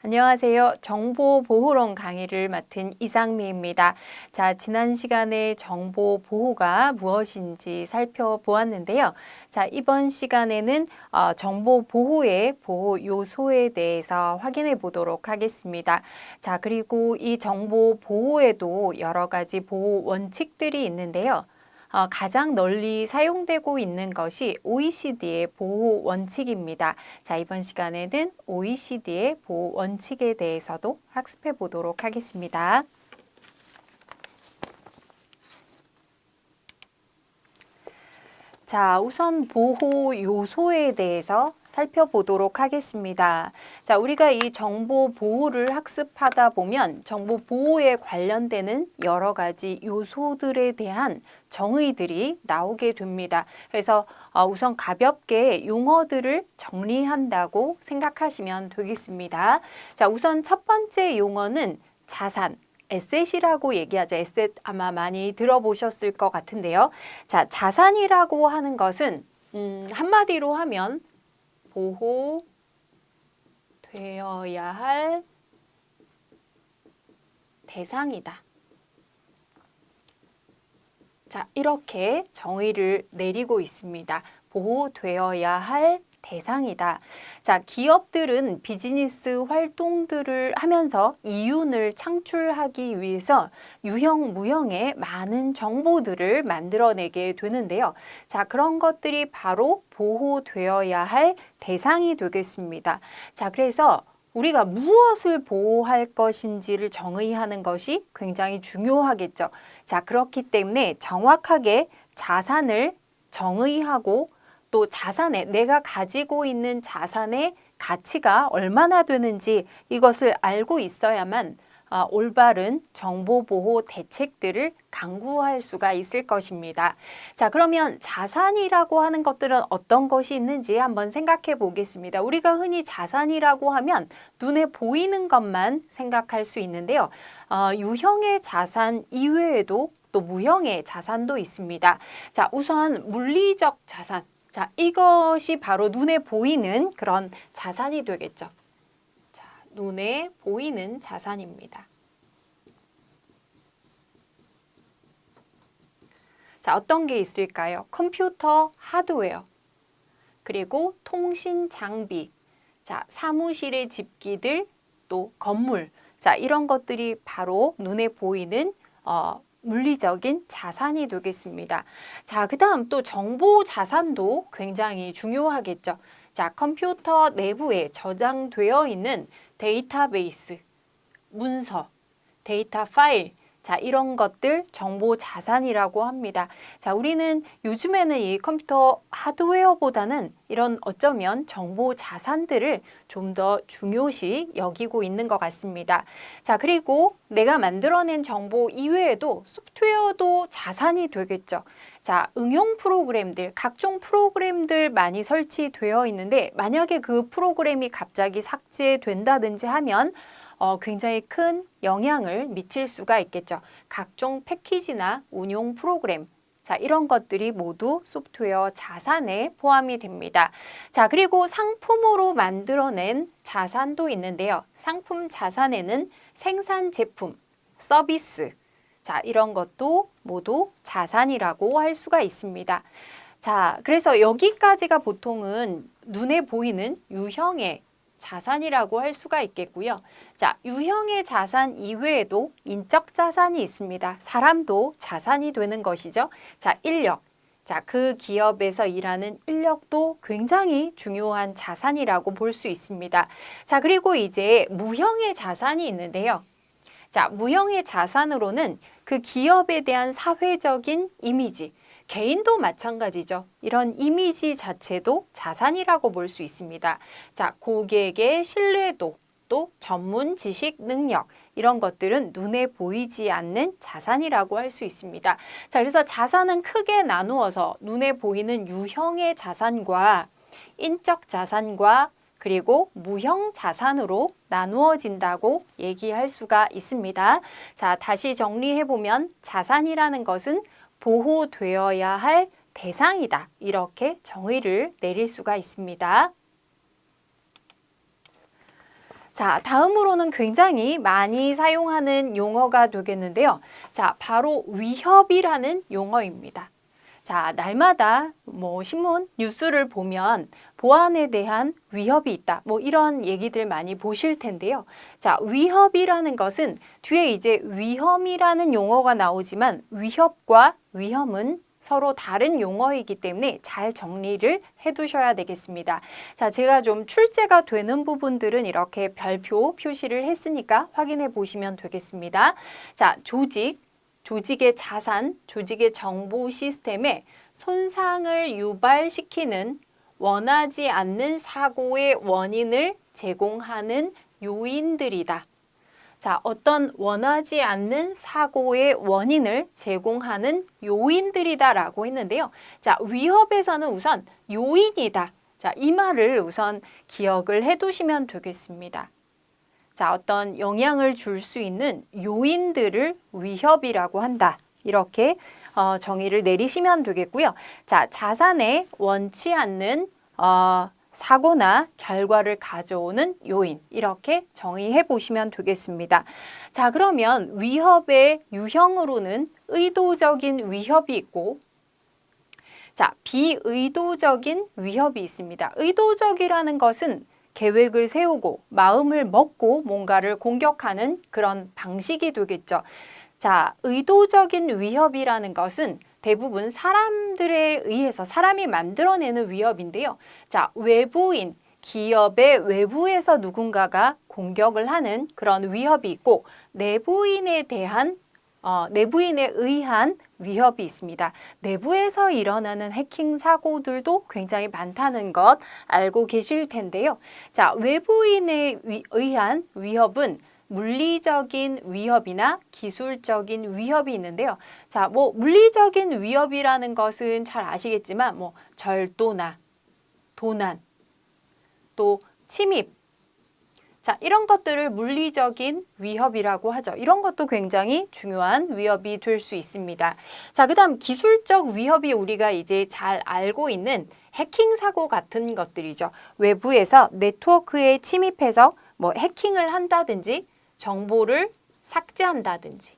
안녕하세요. 정보보호론 강의를 맡은 이상미입니다. 자, 지난 시간에 정보보호가 무엇인지 살펴보았는데요. 자, 이번 시간에는 정보보호의 보호 요소에 대해서 확인해 보도록 하겠습니다. 자, 그리고 이 정보보호에도 여러 가지 보호 원칙들이 있는데요. 가장 널리 사용되고 있는 것이 OECD의 보호 원칙입니다. 자, 이번 시간에는 OECD의 보호 원칙에 대해서도 학습해 보도록 하겠습니다. 자, 우선 보호 요소에 대해서 살펴보도록 하겠습니다. 자, 우리가 이 정보 보호를 학습하다 보면 정보 보호에 관련되는 여러 가지 요소들에 대한 정의들이 나오게 됩니다. 그래서 우선 가볍게 용어들을 정리한다고 생각하시면 되겠습니다. 자, 우선 첫 번째 용어는 자산. 에셋이라고 얘기하죠. 에셋 아마 많이 들어보셨을 것 같은데요. 자, 자산이라고 하는 것은 한마디로 하면 보호되어야 할 대상이다. 자, 이렇게 정의를 내리고 있습니다. 보호되어야 할 대상이다. 자, 기업들은 비즈니스 활동들을 하면서 이윤을 창출하기 위해서 유형, 무형의 많은 정보들을 만들어내게 되는데요. 자, 그런 것들이 바로 보호되어야 할 대상이 되겠습니다. 자, 그래서 우리가 무엇을 보호할 것인지를 정의하는 것이 굉장히 중요하겠죠. 자, 그렇기 때문에 정확하게 자산을 정의하고 또 자산에 내가 가지고 있는 자산의 가치가 얼마나 되는지 이것을 알고 있어야만 올바른 정보보호 대책들을 강구할 수가 있을 것입니다. 자, 그러면 자산이라고 하는 것들은 어떤 것이 있는지 한번 생각해 보겠습니다. 우리가 흔히 자산이라고 하면 눈에 보이는 것만 생각할 수 있는데요. 유형의 자산 이외에도 또 무형의 자산도 있습니다. 자, 우선 물리적 자산. 자, 이것이 바로 눈에 보이는 그런 자산이 되겠죠. 자, 눈에 보이는 자산입니다. 자, 어떤 게 있을까요? 컴퓨터 하드웨어, 그리고 통신 장비, 자, 사무실의 집기들, 또 건물, 자, 이런 것들이 바로 눈에 보이는 물리적인 자산이 되겠습니다. 자, 그 다음 또 정보 자산도 굉장히 중요하겠죠. 자, 컴퓨터 내부에 저장되어 있는 데이터베이스, 문서, 데이터 파일, 자, 이런 것들 정보 자산이라고 합니다. 자, 우리는 요즘에는 이 컴퓨터 하드웨어보다는 이런 어쩌면 정보 자산들을 좀 더 중요시 여기고 있는 것 같습니다. 자, 그리고 내가 만들어낸 정보 이외에도 소프트웨어도 자산이 되겠죠. 자, 응용 프로그램들, 각종 프로그램들 많이 설치되어 있는데 만약에 그 프로그램이 갑자기 삭제된다든지 하면 굉장히 큰 영향을 미칠 수가 있겠죠. 각종 패키지나 운용 프로그램, 자, 이런 것들이 모두 소프트웨어 자산에 포함이 됩니다. 자, 그리고 상품으로 만들어낸 자산도 있는데요. 상품 자산에는 생산 제품, 서비스, 자, 이런 것도 모두 자산이라고 할 수가 있습니다. 자, 그래서 여기까지가 보통은 눈에 보이는 유형의 자산이라고 할 수가 있겠고요. 자, 유형의 자산 이외에도 인적 자산이 있습니다. 사람도 자산이 되는 것이죠. 자, 인력. 자, 그 기업에서 일하는 인력도 굉장히 중요한 자산이라고 볼 수 있습니다. 자, 그리고 이제 무형의 자산이 있는데요. 자, 무형의 자산으로는 그 기업에 대한 사회적인 이미지, 개인도 마찬가지죠. 이런 이미지 자체도 자산이라고 볼 수 있습니다. 자, 고객의 신뢰도, 또 전문 지식 능력, 이런 것들은 눈에 보이지 않는 자산이라고 할 수 있습니다. 자, 그래서 자산은 크게 나누어서 눈에 보이는 유형의 자산과 인적 자산과 그리고 무형 자산으로 나누어진다고 얘기할 수가 있습니다. 자, 다시 정리해보면 자산이라는 것은 보호되어야 할 대상이다. 이렇게 정의를 내릴 수가 있습니다. 자, 다음으로는 굉장히 많이 사용하는 용어가 되겠는데요. 자, 바로 위협이라는 용어입니다. 자, 날마다 신문, 뉴스를 보면 보안에 대한 위협이 있다. 이런 얘기들 많이 보실 텐데요. 자, 위협이라는 것은 뒤에 이제 위험이라는 용어가 나오지만 위협과 위험은 서로 다른 용어이기 때문에 잘 정리를 해두셔야 되겠습니다. 자, 제가 좀 출제가 되는 부분들은 이렇게 별표 표시를 했으니까 확인해 보시면 되겠습니다. 자, 조직의 자산, 조직의 정보 시스템에 손상을 유발시키는 원하지 않는 사고의 원인을 제공하는 요인들이다. 자, 어떤 원하지 않는 사고의 원인을 제공하는 요인들이다라고 했는데요. 자, 위협에서는 우선 요인이다. 자, 이 말을 우선 기억을 해두시면 되겠습니다. 자, 어떤 영향을 줄 수 있는 요인들을 위협이라고 한다. 이렇게 정의를 내리시면 되겠고요. 자, 자산에 원치 않는 사고나 결과를 가져오는 요인, 이렇게 정의해 보시면 되겠습니다. 자, 그러면 위협의 유형으로는 의도적인 위협이 있고, 자, 비의도적인 위협이 있습니다. 의도적이라는 것은 계획을 세우고 마음을 먹고 뭔가를 공격하는 그런 방식이 되겠죠. 자, 의도적인 위협이라는 것은 대부분 사람들에 의해서 사람이 만들어내는 위협인데요. 자, 외부인, 기업의 외부에서 누군가가 공격을 하는 그런 위협이 있고 내부인에 의한 위협이 있습니다. 내부에서 일어나는 해킹 사고들도 굉장히 많다는 것 알고 계실 텐데요. 자, 외부인에 의한 위협은 물리적인 위협이나 기술적인 위협이 있는데요. 자, 물리적인 위협이라는 것은 잘 아시겠지만 절도나 도난, 또 침입, 자, 이런 것들을 물리적인 위협이라고 하죠. 이런 것도 굉장히 중요한 위협이 될 수 있습니다. 자, 그다음 기술적 위협이 우리가 이제 잘 알고 있는 해킹 사고 같은 것들이죠. 외부에서 네트워크에 침입해서 해킹을 한다든지 정보를 삭제한다든지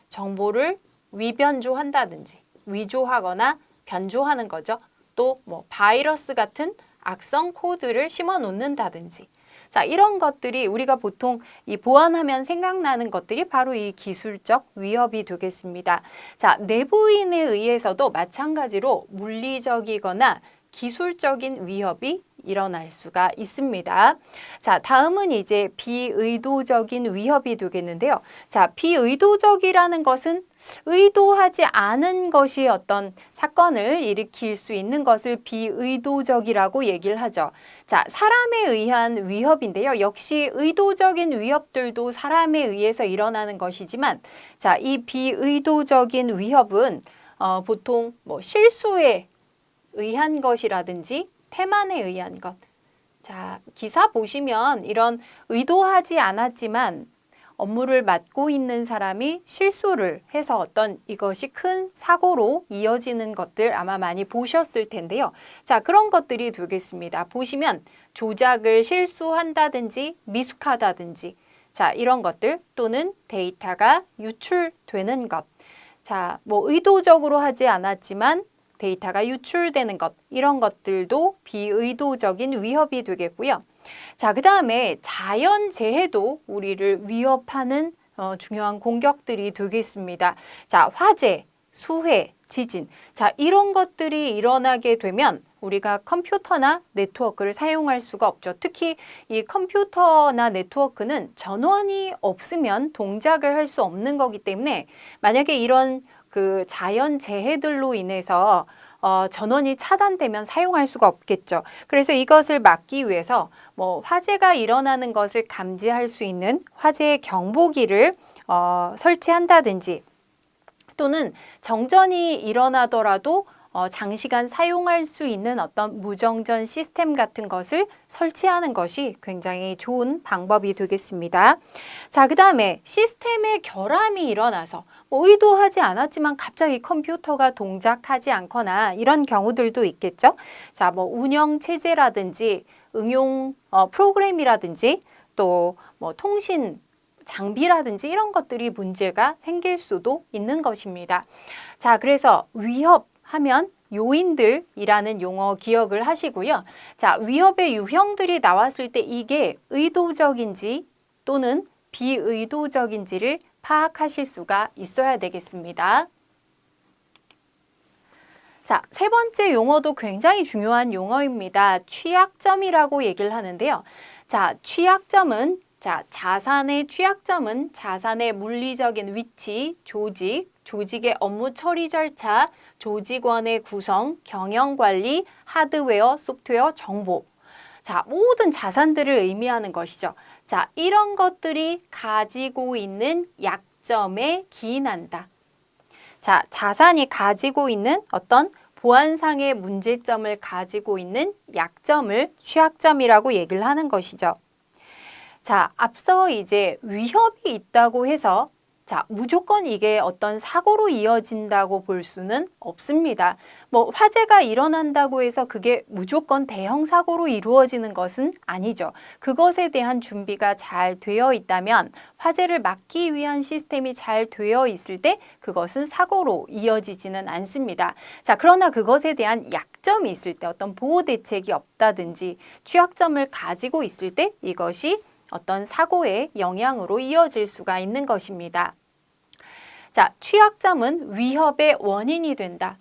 정보를 위변조한다든지 위조하거나 변조하는 거죠. 또 바이러스 같은 악성 코드를 심어 놓는다든지 자, 이런 것들이 우리가 보통 이 보안하면 생각나는 것들이 바로 이 기술적 위협이 되겠습니다. 자, 내부인에 의해서도 마찬가지로 물리적이거나 기술적인 위협이 일어날 수가 있습니다. 자, 다음은 이제 비의도적인 위협이 되겠는데요. 자, 비의도적이라는 것은 의도하지 않은 것이 어떤 사건을 일으킬 수 있는 것을 비의도적이라고 얘기를 하죠. 자, 사람에 의한 위협인데요. 역시 의도적인 위협들도 사람에 의해서 일어나는 것이지만 자, 이 비의도적인 위협은 보통 실수에 의한 것이라든지 태만에 의한 것. 자, 기사 보시면 이런 의도하지 않았지만 업무를 맡고 있는 사람이 실수를 해서 어떤 이것이 큰 사고로 이어지는 것들 아마 많이 보셨을 텐데요. 자, 그런 것들이 되겠습니다. 보시면 조작을 실수한다든지 미숙하다든지 자, 이런 것들 또는 데이터가 유출되는 것. 자, 의도적으로 하지 않았지만 데이터가 유출되는 것, 이런 것들도 비의도적인 위협이 되겠고요. 자, 그 다음에 자연재해도 우리를 위협하는 중요한 공격들이 되겠습니다. 자, 화재, 수해, 지진. 자, 이런 것들이 일어나게 되면 우리가 컴퓨터나 네트워크를 사용할 수가 없죠. 특히 이 컴퓨터나 네트워크는 전원이 없으면 동작을 할 수 없는 거기 때문에 만약에 이런 그 자연재해들로 인해서 전원이 차단되면 사용할 수가 없겠죠. 그래서 이것을 막기 위해서 화재가 일어나는 것을 감지할 수 있는 화재 경보기를 설치한다든지 또는 정전이 일어나더라도 장시간 사용할 수 있는 어떤 무정전 시스템 같은 것을 설치하는 것이 굉장히 좋은 방법이 되겠습니다. 자, 그 다음에 시스템의 결함이 일어나서 의도하지 않았지만 갑자기 컴퓨터가 동작하지 않거나 이런 경우들도 있겠죠. 자, 운영 체제라든지 응용 프로그램이라든지 또 뭐 통신 장비라든지 이런 것들이 문제가 생길 수도 있는 것입니다. 자, 그래서 위협하면 요인들이라는 용어 기억을 하시고요. 자, 위협의 유형들이 나왔을 때 이게 의도적인지 또는 비의도적인지를 파악하실 수가 있어야 되겠습니다. 자, 세 번째 용어도 굉장히 중요한 용어입니다. 취약점이라고 얘기를 하는데요. 자, 취약점은 자산의 취약점은 자산의 물리적인 위치, 조직, 조직의 업무 처리 절차, 조직원의 구성, 경영 관리, 하드웨어, 소프트웨어, 정보. 자, 모든 자산들을 의미하는 것이죠. 자, 이런 것들이 가지고 있는 약점에 기인한다. 자, 자산이 가지고 있는 어떤 보안상의 문제점을 가지고 있는 약점을 취약점이라고 얘기를 하는 것이죠. 자, 앞서 이제 위협이 있다고 해서 자, 무조건 이게 어떤 사고로 이어진다고 볼 수는 없습니다. 뭐 화재가 일어난다고 해서 그게 무조건 대형 사고로 이루어지는 것은 아니죠. 그것에 대한 준비가 잘 되어 있다면 화재를 막기 위한 시스템이 잘 되어 있을 때 그것은 사고로 이어지지는 않습니다. 자, 그러나 그것에 대한 약점이 있을 때 어떤 보호 대책이 없다든지 취약점을 가지고 있을 때 이것이 어떤 사고의 영향으로 이어질 수가 있는 것입니다. 자, 취약점은 위협의 원인이 된다.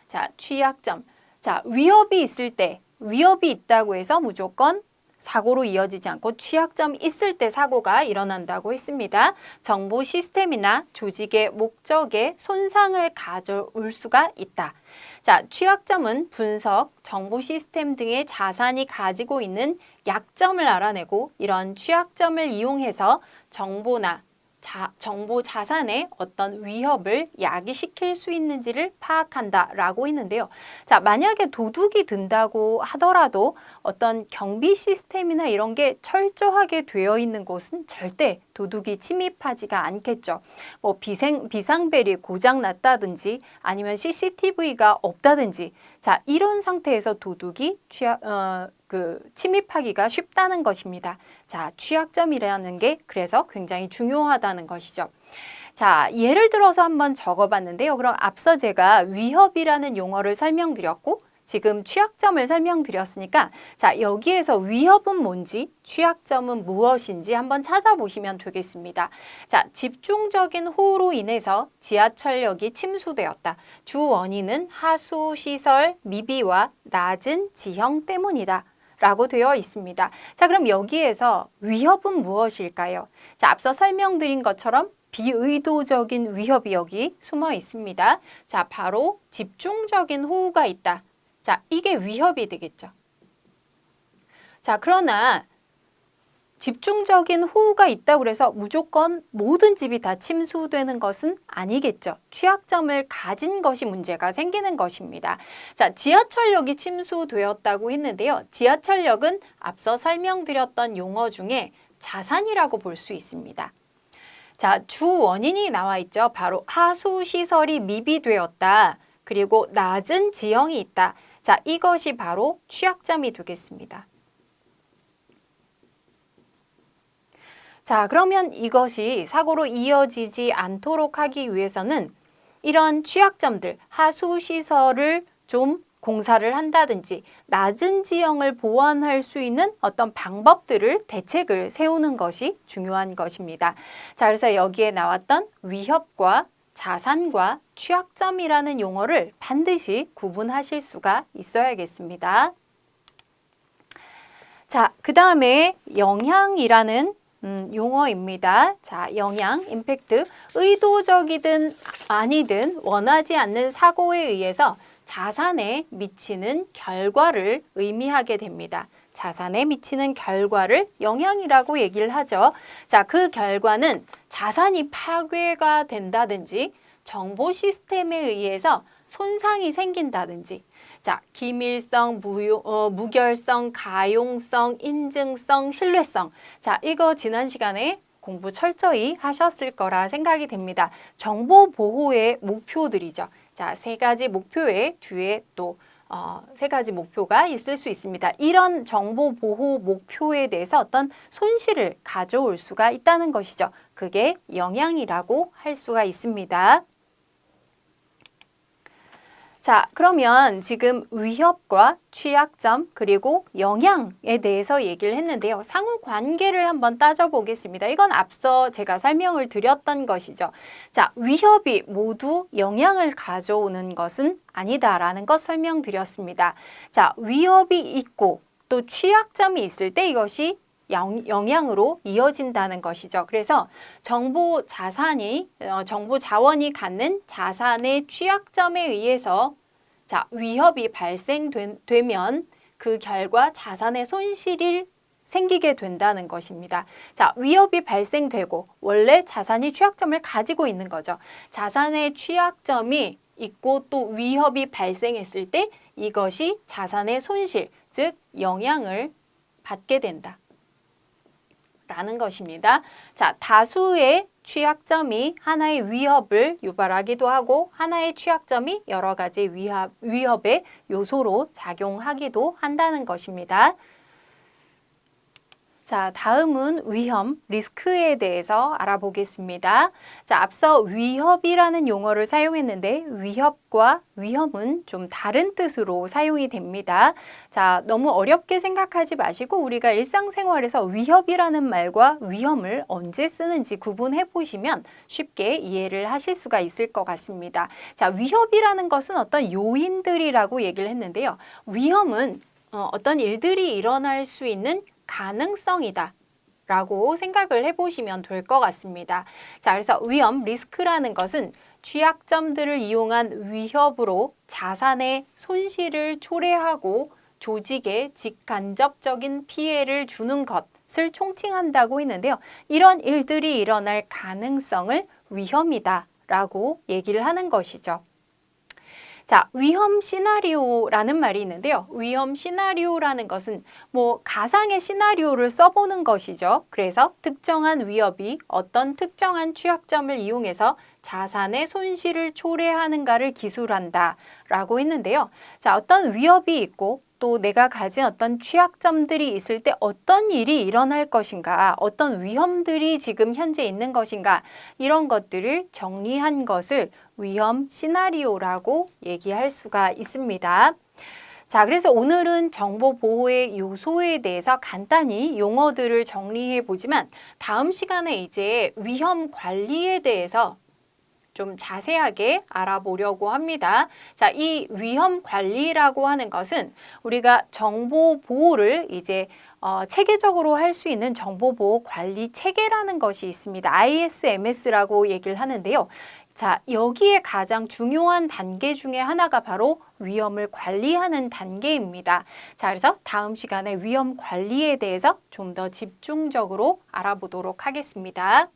자, 취약점. 자, 위협이 있을 때, 위협이 있다고 해서 무조건 사고로 이어지지 않고 취약점이 있을 때 사고가 일어난다고 했습니다. 정보 시스템이나 조직의 목적에 손상을 가져올 수가 있다. 자, 취약점은 분석, 정보 시스템 등의 자산이 가지고 있는 약점을 알아내고 이런 취약점을 이용해서 정보나 정보 자산의 어떤 위협을 야기시킬 수 있는지를 파악한다라고 했는데요. 자, 만약에 도둑이 든다고 하더라도 어떤 경비 시스템이나 이런 게 철저하게 되어 있는 곳은 절대 도둑이 침입하지가 않겠죠. 뭐 비상벨이 고장 났다든지 아니면 CCTV가 없다든지 자, 이런 상태에서 도둑이 침입하기가 쉽다는 것입니다. 자, 취약점이라는 게 그래서 굉장히 중요하다는 것이죠. 자, 예를 들어서 한번 적어봤는데요. 그럼 앞서 제가 위협이라는 용어를 설명드렸고 지금 취약점을 설명드렸으니까 자, 여기에서 위협은 뭔지 취약점은 무엇인지 한번 찾아보시면 되겠습니다. 자, 집중적인 호우로 인해서 지하철역이 침수되었다. 주 원인은 하수시설 미비와 낮은 지형 때문이다. 라고 되어 있습니다. 자, 그럼 여기에서 위협은 무엇일까요? 자, 앞서 설명드린 것처럼 비의도적인 위협이 여기 숨어 있습니다. 자, 바로 집중적인 호우가 있다. 자, 이게 위협이 되겠죠. 자, 그러나 집중적인 호우가 있다고 그래서 무조건 모든 집이 다 침수되는 것은 아니겠죠. 취약점을 가진 것이 문제가 생기는 것입니다. 자, 지하철역이 침수되었다고 했는데요. 지하철역은 앞서 설명드렸던 용어 중에 자산이라고 볼 수 있습니다. 자, 주 원인이 나와 있죠. 바로 하수시설이 미비되었다. 그리고 낮은 지형이 있다. 자, 이것이 바로 취약점이 되겠습니다. 자, 그러면 이것이 사고로 이어지지 않도록 하기 위해서는 이런 취약점들, 하수시설을 좀 공사를 한다든지 낮은 지형을 보완할 수 있는 어떤 방법들을 대책을 세우는 것이 중요한 것입니다. 자, 그래서 여기에 나왔던 위협과 자산과 취약점이라는 용어를 반드시 구분하실 수가 있어야겠습니다. 자, 그 다음에 영향이라는 용어입니다. 자, 영향, 임팩트, 의도적이든 아니든 원하지 않는 사고에 의해서 자산에 미치는 결과를 의미하게 됩니다. 자산에 미치는 결과를 영향이라고 얘기를 하죠. 자, 그 결과는 자산이 파괴가 된다든지 정보 시스템에 의해서 손상이 생긴다든지 자, 기밀성, 무결성, 가용성, 인증성, 신뢰성. 자, 이거 지난 시간에 공부 철저히 하셨을 거라 생각이 됩니다. 정보 보호의 목표들이죠. 자, 세 가지 목표의 뒤에 또 세 가지 목표가 있을 수 있습니다. 이런 정보 보호 목표에 대해서 어떤 손실을 가져올 수가 있다는 것이죠. 그게 영향이라고 할 수가 있습니다. 자, 그러면 지금 위협과 취약점 그리고 영향에 대해서 얘기를 했는데요. 상호 관계를 한번 따져보겠습니다. 이건 앞서 제가 설명을 드렸던 것이죠. 자, 위협이 모두 영향을 가져오는 것은 아니다라는 것 설명드렸습니다. 자, 위협이 있고 또 취약점이 있을 때 이것이 영향으로 이어진다는 것이죠. 그래서 정보 자원이 갖는 자산의 취약점에 의해서 위협이 발생되면 그 결과 자산의 손실이 생기게 된다는 것입니다. 자, 위협이 발생되고 원래 자산이 취약점을 가지고 있는 거죠. 자산의 취약점이 있고 또 위협이 발생했을 때 이것이 자산의 손실, 즉 영향을 받게 된다. 라는 것입니다. 자, 다수의 취약점이 하나의 위협을 유발하기도 하고 하나의 취약점이 여러 가지 위협의 요소로 작용하기도 한다는 것입니다. 자, 다음은 위험, 리스크에 대해서 알아보겠습니다. 자, 앞서 위협이라는 용어를 사용했는데 위협과 위험은 좀 다른 뜻으로 사용이 됩니다. 자, 너무 어렵게 생각하지 마시고 우리가 일상생활에서 위협이라는 말과 위험을 언제 쓰는지 구분해 보시면 쉽게 이해를 하실 수가 있을 것 같습니다. 자, 위협이라는 것은 어떤 요인들이라고 얘기를 했는데요. 위험은 어떤 일들이 일어날 수 있는 가능성이다 라고 생각을 해보시면 될 것 같습니다. 자, 그래서 위험, 리스크라는 것은 취약점들을 이용한 위협으로 자산의 손실을 초래하고 조직에 직간접적인 피해를 주는 것을 총칭한다고 했는데요. 이런 일들이 일어날 가능성을 위험이다 라고 얘기를 하는 것이죠. 자, 위험 시나리오라는 말이 있는데요. 위험 시나리오라는 것은 가상의 시나리오를 써보는 것이죠. 그래서 특정한 위협이 어떤 특정한 취약점을 이용해서 자산의 손실을 초래하는가를 기술한다 라고 했는데요. 자, 어떤 위협이 있고 또 내가 가진 어떤 취약점들이 있을 때 어떤 일이 일어날 것인가, 어떤 위험들이 지금 현재 있는 것인가, 이런 것들을 정리한 것을 위험 시나리오라고 얘기할 수가 있습니다. 자, 그래서 오늘은 정보 보호의 요소에 대해서 간단히 용어들을 정리해 보지만 다음 시간에 이제 위험 관리에 대해서 좀 자세하게 알아보려고 합니다. 자, 이 위험 관리라고 하는 것은 우리가 정보 보호를 이제 체계적으로 할 수 있는 정보 보호 관리 체계라는 것이 있습니다. ISMS라고 얘기를 하는데요. 자, 여기에 가장 중요한 단계 중에 하나가 바로 위험을 관리하는 단계입니다. 자, 그래서 다음 시간에 위험 관리에 대해서 좀 더 집중적으로 알아보도록 하겠습니다.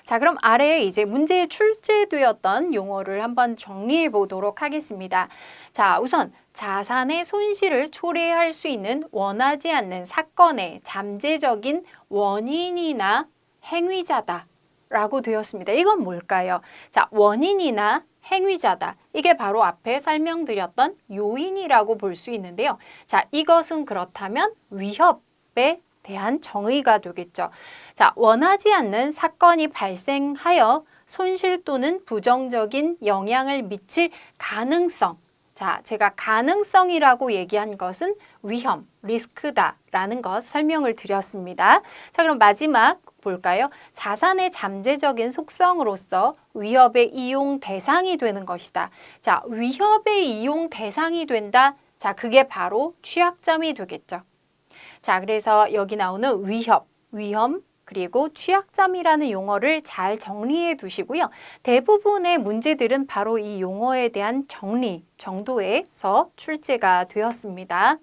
자, 그럼 아래에 이제 문제에 출제되었던 용어를 한번 정리해 보도록 하겠습니다. 자, 우선 자산의 손실을 초래할 수 있는 원하지 않는 사건의 잠재적인 원인이나 행위자다 라고 되었습니다. 이건 뭘까요? 자, 원인이나 행위자다. 이게 바로 앞에 설명드렸던 요인이라고 볼 수 있는데요. 자, 이것은 그렇다면 위협에 대한 정의가 되겠죠. 자, 원하지 않는 사건이 발생하여 손실 또는 부정적인 영향을 미칠 가능성. 자, 제가 가능성이라고 얘기한 것은 위험, 리스크다라는 것 설명을 드렸습니다. 자, 그럼 마지막 볼까요? 자산의 잠재적인 속성으로서 위협의 이용 대상이 되는 것이다. 자, 위협의 이용 대상이 된다. 자, 그게 바로 취약점이 되겠죠. 자, 그래서 여기 나오는 위협, 위험, 그리고 취약점이라는 용어를 잘 정리해 두시고요. 대부분의 문제들은 바로 이 용어에 대한 정리 정도에서 출제가 되었습니다.